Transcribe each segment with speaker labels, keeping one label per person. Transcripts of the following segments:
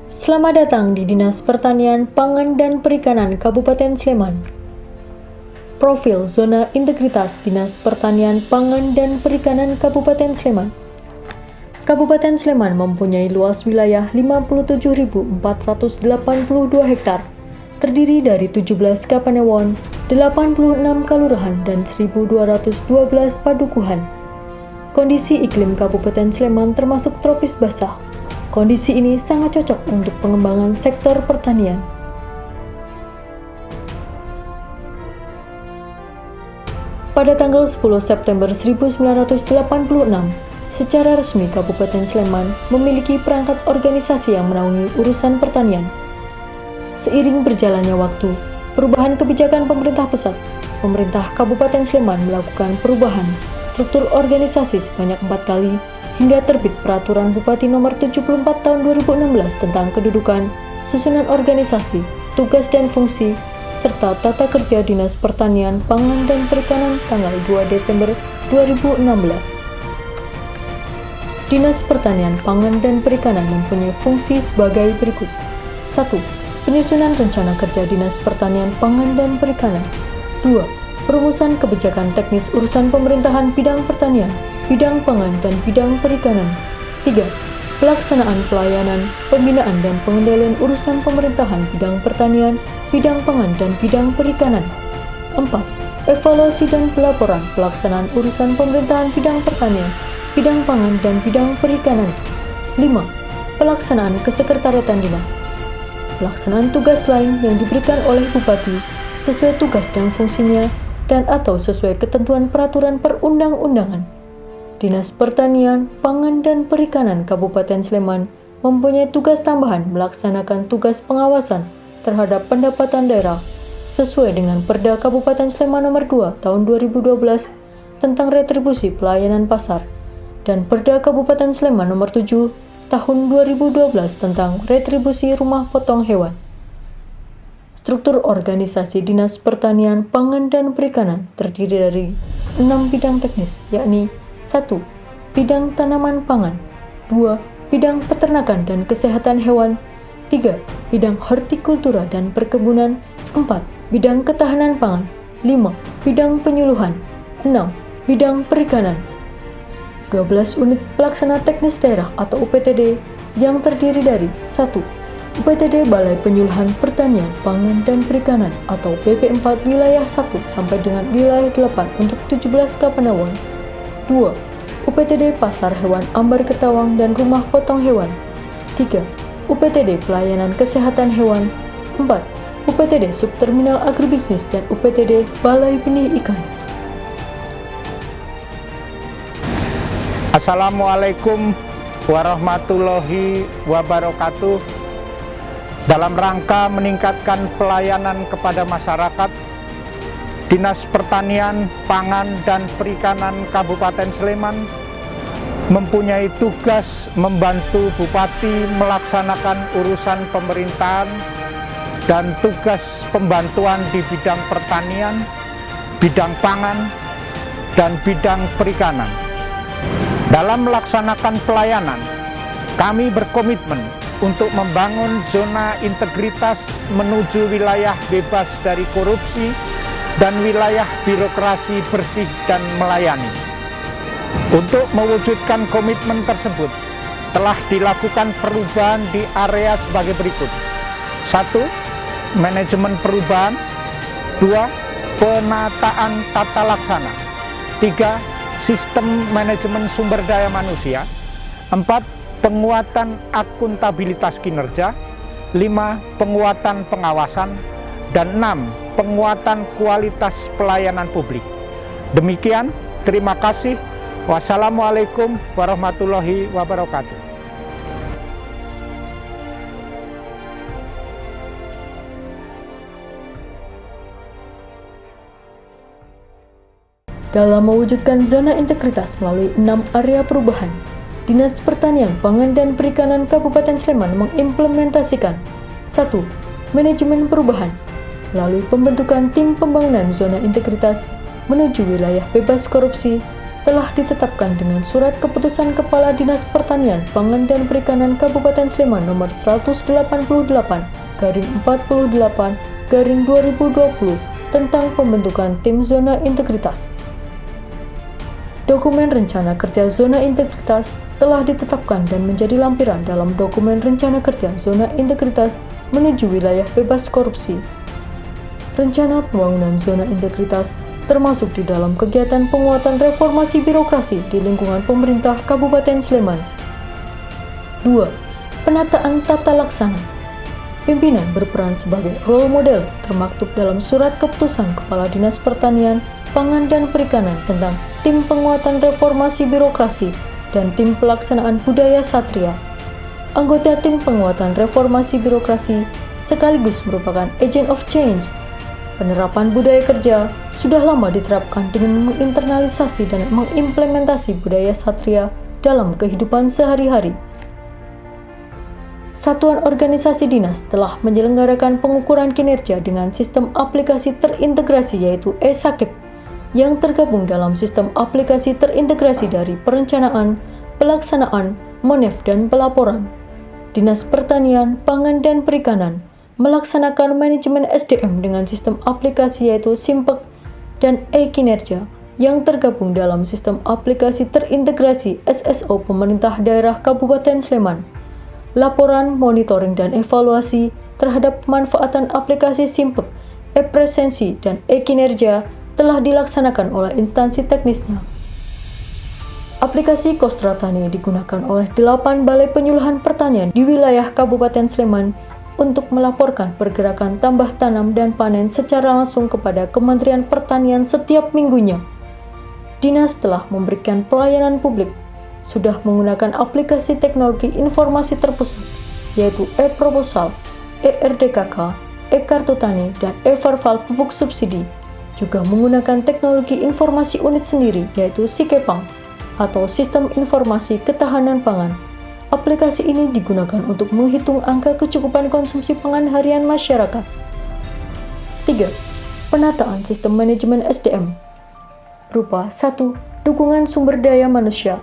Speaker 1: Selamat datang di Dinas Pertanian, Pangan, dan Perikanan Kabupaten Sleman. Profil Zona Integritas Dinas Pertanian, Pangan, dan Perikanan Kabupaten Sleman. Kabupaten Sleman mempunyai luas wilayah 57.482 hektar, terdiri dari 17 kapanewon, 86 kalurahan, dan 1.212 padukuhan. Kondisi iklim Kabupaten Sleman termasuk tropis basah. Kondisi ini sangat cocok untuk pengembangan sektor pertanian. Pada tanggal 10 September 1986, secara resmi Kabupaten Sleman memiliki perangkat organisasi yang menaungi urusan pertanian. Seiring berjalannya waktu, perubahan kebijakan pemerintah pusat, pemerintah Kabupaten Sleman melakukan perubahan struktur organisasi sebanyak 4 kali, hingga terbit Peraturan Bupati Nomor 74 Tahun 2016 tentang kedudukan, susunan organisasi, tugas dan fungsi, serta tata kerja Dinas Pertanian, Pangan, dan Perikanan tanggal 2 Desember 2016. Dinas Pertanian, Pangan, dan Perikanan mempunyai fungsi sebagai berikut. 1. Penyusunan rencana kerja Dinas Pertanian, Pangan, dan Perikanan. 2. Perumusan kebijakan teknis urusan pemerintahan bidang pertanian, bidang pangan, dan bidang perikanan. 3. Pelaksanaan pelayanan, pembinaan, dan pengendalian urusan pemerintahan bidang pertanian, bidang pangan, dan bidang perikanan. 4. Evaluasi dan pelaporan pelaksanaan urusan pemerintahan bidang pertanian, bidang pangan, dan bidang perikanan. 5. Pelaksanaan kesekretariatan dinas. Pelaksanaan tugas lain yang diberikan oleh Bupati sesuai tugas dan fungsinya dan atau sesuai ketentuan peraturan perundang-undangan. Dinas Pertanian, Pangan, dan Perikanan Kabupaten Sleman mempunyai tugas tambahan melaksanakan tugas pengawasan terhadap pendapatan daerah sesuai dengan Perda Kabupaten Sleman Nomor 2 Tahun 2012 tentang retribusi pelayanan pasar dan Perda Kabupaten Sleman Nomor 7 Tahun 2012 tentang retribusi rumah potong hewan. Struktur organisasi Dinas Pertanian, Pangan, dan Perikanan terdiri dari 6 bidang teknis, yakni 1. Bidang tanaman pangan. 2. Bidang peternakan dan kesehatan hewan. 3. Bidang hortikultura dan perkebunan. 4. Bidang ketahanan pangan. 5. Bidang penyuluhan. 6. Bidang perikanan. 12 unit pelaksana teknis daerah atau UPTD yang terdiri dari 1. UPTD Balai Penyuluhan Pertanian, Pangan, dan Perikanan atau BP4 wilayah 1 sampai dengan wilayah 8 untuk 17 kapanewon. 2. UPTD Pasar Hewan Ambar Ketawang dan Rumah Potong Hewan. 3. UPTD Pelayanan Kesehatan Hewan. 4. UPTD Subterminal Agribisnis dan UPTD Balai Benih Ikan.
Speaker 2: Assalamualaikum warahmatullahi wabarakatuh. Dalam rangka meningkatkan pelayanan kepada masyarakat, Dinas Pertanian, Pangan, dan Perikanan Kabupaten Sleman mempunyai tugas membantu Bupati melaksanakan urusan pemerintahan dan tugas pembantuan di bidang pertanian, bidang pangan, dan bidang perikanan. Dalam melaksanakan pelayanan, kami berkomitmen untuk membangun zona integritas menuju wilayah bebas dari korupsi dan wilayah birokrasi bersih dan melayani. Untuk mewujudkan komitmen tersebut, telah dilakukan perubahan di area sebagai berikut. 1. Manajemen perubahan. 2. Penataan tata laksana. 3. Sistem manajemen sumber daya manusia. 4. Penguatan akuntabilitas kinerja. 5. Penguatan pengawasan. Dan 6. Penguatan kualitas pelayanan publik. Demikian, terima kasih. Wassalamualaikum warahmatullahi wabarakatuh.
Speaker 1: Dalam mewujudkan zona integritas melalui 6 area perubahan, Dinas Pertanian, Pangan, dan Perikanan Kabupaten Sleman mengimplementasikan 1. Manajemen perubahan melalui pembentukan tim pembangunan zona integritas menuju wilayah bebas korupsi telah ditetapkan dengan Surat Keputusan Kepala Dinas Pertanian, Pangan dan Perikanan Kabupaten Sleman nomor 188/48/2020 tentang pembentukan Tim Zona Integritas. Dokumen Rencana Kerja Zona Integritas telah ditetapkan dan menjadi lampiran dalam Dokumen Rencana Kerja Zona Integritas menuju wilayah bebas korupsi. Rencana pembangunan zona integritas termasuk di dalam kegiatan penguatan reformasi birokrasi di lingkungan pemerintah Kabupaten Sleman. 2. Penataan tata laksana. Pimpinan berperan sebagai role model termaktub dalam Surat Keputusan Kepala Dinas Pertanian, Pangan dan Perikanan tentang Tim Penguatan Reformasi Birokrasi dan Tim Pelaksanaan Budaya Satria. Anggota Tim Penguatan Reformasi Birokrasi sekaligus merupakan agent of change. Penerapan budaya kerja sudah lama diterapkan dengan menginternalisasi dan mengimplementasi budaya satria dalam kehidupan sehari-hari. Satuan organisasi dinas telah menyelenggarakan pengukuran kinerja dengan sistem aplikasi terintegrasi yaitu e-Sakip yang tergabung dalam sistem aplikasi terintegrasi dari perencanaan, pelaksanaan, monef dan pelaporan. Dinas Pertanian, Pangan dan Perikanan melaksanakan manajemen SDM dengan sistem aplikasi yaitu Simpek dan e-Kinerja yang tergabung dalam sistem aplikasi terintegrasi SSO Pemerintah Daerah Kabupaten Sleman. Laporan, monitoring, dan evaluasi terhadap pemanfaatan aplikasi Simpek, e-Presensi, dan e-Kinerja telah dilaksanakan oleh instansi teknisnya. Aplikasi Kostra Tani digunakan oleh 8 balai penyuluhan pertanian di wilayah Kabupaten Sleman untuk melaporkan pergerakan tambah tanam dan panen secara langsung kepada Kementerian Pertanian setiap minggunya. Dinas telah memberikan pelayanan publik, sudah menggunakan aplikasi teknologi informasi terpusat, yaitu e-Proposal, e-RDKK, e-Kartu Tani, dan e-Farval pupuk subsidi, juga menggunakan teknologi informasi unit sendiri, yaitu Sikepang, atau Sistem Informasi Ketahanan Pangan. Aplikasi ini digunakan untuk menghitung angka kecukupan konsumsi pangan harian masyarakat. 3. Penataan sistem manajemen SDM berupa 1. Dukungan sumber daya manusia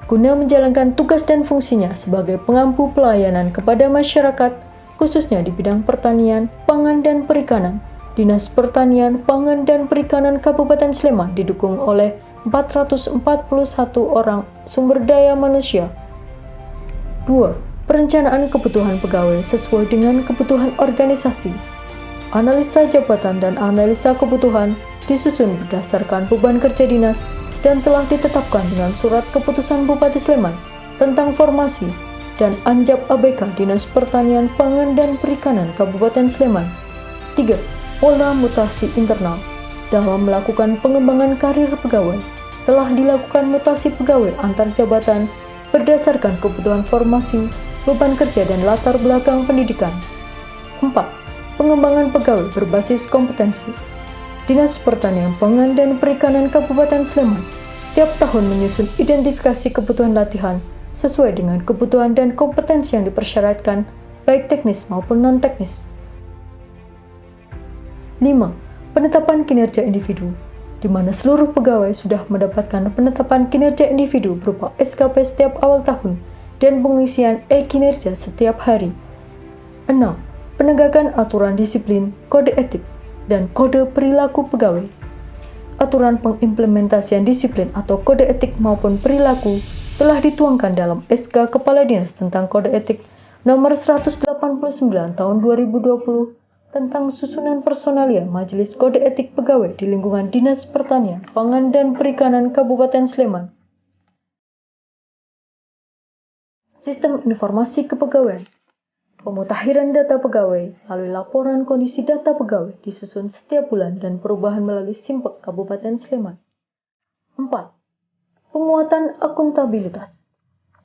Speaker 1: guna menjalankan tugas dan fungsinya sebagai pengampu pelayanan kepada masyarakat, khususnya di bidang pertanian, pangan dan perikanan. Dinas Pertanian, Pangan dan Perikanan Kabupaten Sleman didukung oleh 441 orang sumber daya manusia. 2. Perencanaan kebutuhan pegawai sesuai dengan kebutuhan organisasi. Analisa jabatan dan analisa kebutuhan disusun berdasarkan beban kerja dinas dan telah ditetapkan dengan Surat Keputusan Bupati Sleman tentang formasi dan anjab ABK Dinas Pertanian, Pangan dan Perikanan Kabupaten Sleman. 3. Pola mutasi internal. Dalam melakukan pengembangan karir pegawai, telah dilakukan mutasi pegawai antar jabatan berdasarkan kebutuhan formasi, beban kerja, dan latar belakang pendidikan. 4. Pengembangan pegawai berbasis kompetensi. Dinas Pertanian, Pangan dan Perikanan Kabupaten Sleman setiap tahun menyusun identifikasi kebutuhan latihan sesuai dengan kebutuhan dan kompetensi yang dipersyaratkan, baik teknis maupun non-teknis. 5. Penetapan kinerja individu, di mana seluruh pegawai sudah mendapatkan penetapan kinerja individu berupa SKP setiap awal tahun dan pengisian e-kinerja setiap hari. 6. Penegakan aturan disiplin, kode etik, dan kode perilaku pegawai. Aturan pengimplementasian disiplin atau kode etik maupun perilaku telah dituangkan dalam SK Kepala Dinas tentang Kode Etik nomor 189 tahun 2020 tentang susunan personalia Majelis Kode Etik Pegawai di lingkungan Dinas Pertanian, Pangan dan Perikanan Kabupaten Sleman. Sistem Informasi Kepegawaian. Pemutakhiran data pegawai melalui laporan kondisi data pegawai disusun setiap bulan dan perubahan melalui Simpek Kabupaten Sleman. 4. Penguatan akuntabilitas.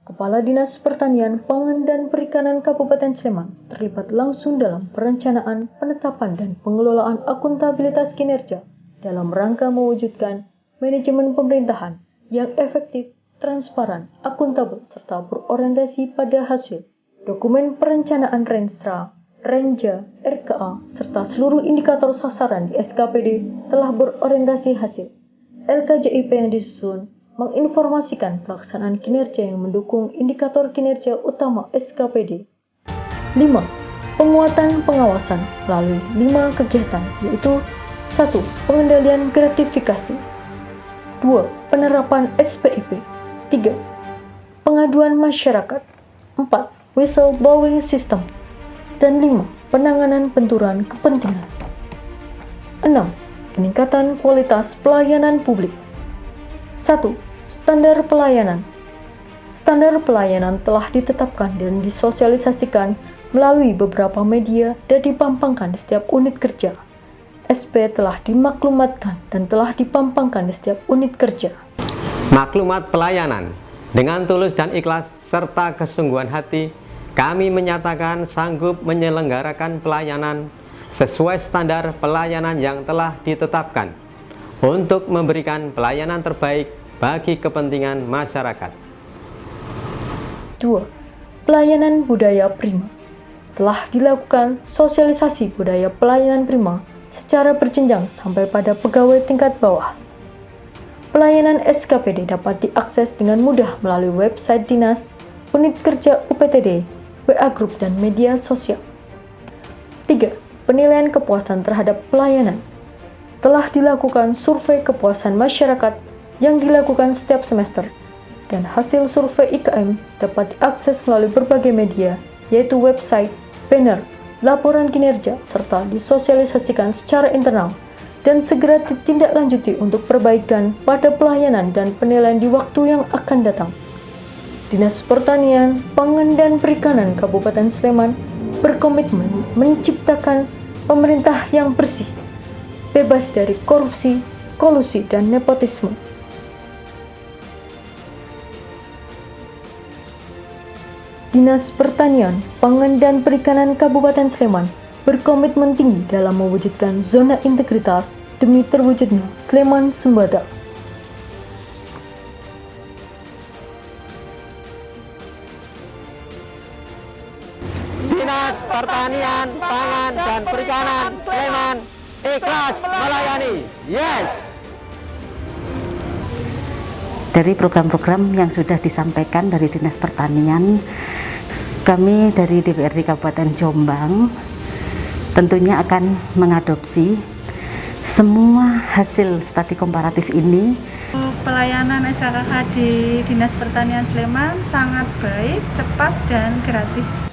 Speaker 1: Kepala Dinas Pertanian, Pangan dan Perikanan Kabupaten Sleman terlibat langsung dalam perencanaan, penetapan, dan pengelolaan akuntabilitas kinerja dalam rangka mewujudkan manajemen pemerintahan yang efektif, transparan, akuntabel, serta berorientasi pada hasil. Dokumen perencanaan Renstra, Renja, RKA, serta seluruh indikator sasaran di SKPD telah berorientasi hasil. LKJIP yang disusun menginformasikan pelaksanaan kinerja yang mendukung indikator kinerja utama SKPD. 5. Penguatan pengawasan melalui 5 kegiatan, yaitu 1. Pengendalian gratifikasi, 2. Penerapan SPIP, 3. Pengaduan masyarakat, 4. Whistleblowing system, dan 5. Penanganan benturan kepentingan. 6. Peningkatan kualitas pelayanan publik. 1. Standar pelayanan. Standar pelayanan telah ditetapkan dan disosialisasikan melalui beberapa media dan dipampangkan di setiap unit kerja. SP telah dimaklumatkan dan telah dipampangkan di setiap unit kerja.
Speaker 3: Maklumat pelayanan. Dengan tulus dan ikhlas serta kesungguhan hati, kami menyatakan sanggup menyelenggarakan pelayanan sesuai standar pelayanan yang telah ditetapkan untuk memberikan pelayanan terbaik bagi kepentingan masyarakat.
Speaker 1: 2. Pelayanan budaya prima. Telah dilakukan sosialisasi budaya pelayanan prima secara berjenjang sampai pada pegawai tingkat bawah. Pelayanan SKPD dapat diakses dengan mudah melalui website dinas, unit kerja UPTD, WA Group, dan media sosial. 3. Penilaian kepuasan terhadap pelayanan. Telah dilakukan survei kepuasan masyarakat yang dilakukan setiap semester, dan hasil survei IKM dapat diakses melalui berbagai media, yaitu website, banner, laporan kinerja, serta disosialisasikan secara internal, dan segera ditindaklanjuti untuk perbaikan pada pelayanan dan penilaian di waktu yang akan datang. Dinas Pertanian, Pangan dan Perikanan Kabupaten Sleman berkomitmen menciptakan pemerintah yang bersih, bebas dari korupsi, kolusi, dan nepotisme. Dinas Pertanian, Pangan dan Perikanan Kabupaten Sleman berkomitmen tinggi dalam mewujudkan zona integritas demi terwujudnya Sleman Sembada.
Speaker 3: Dinas Pertanian, Pangan dan Perikanan Sleman ikhlas melayani. Yes!
Speaker 4: Dari program-program yang sudah disampaikan dari Dinas Pertanian, kami dari DPRD Kabupaten Jombang tentunya akan mengadopsi semua hasil studi komparatif ini.
Speaker 5: Pelayanan SKKH di Dinas Pertanian Sleman sangat baik, cepat, dan gratis.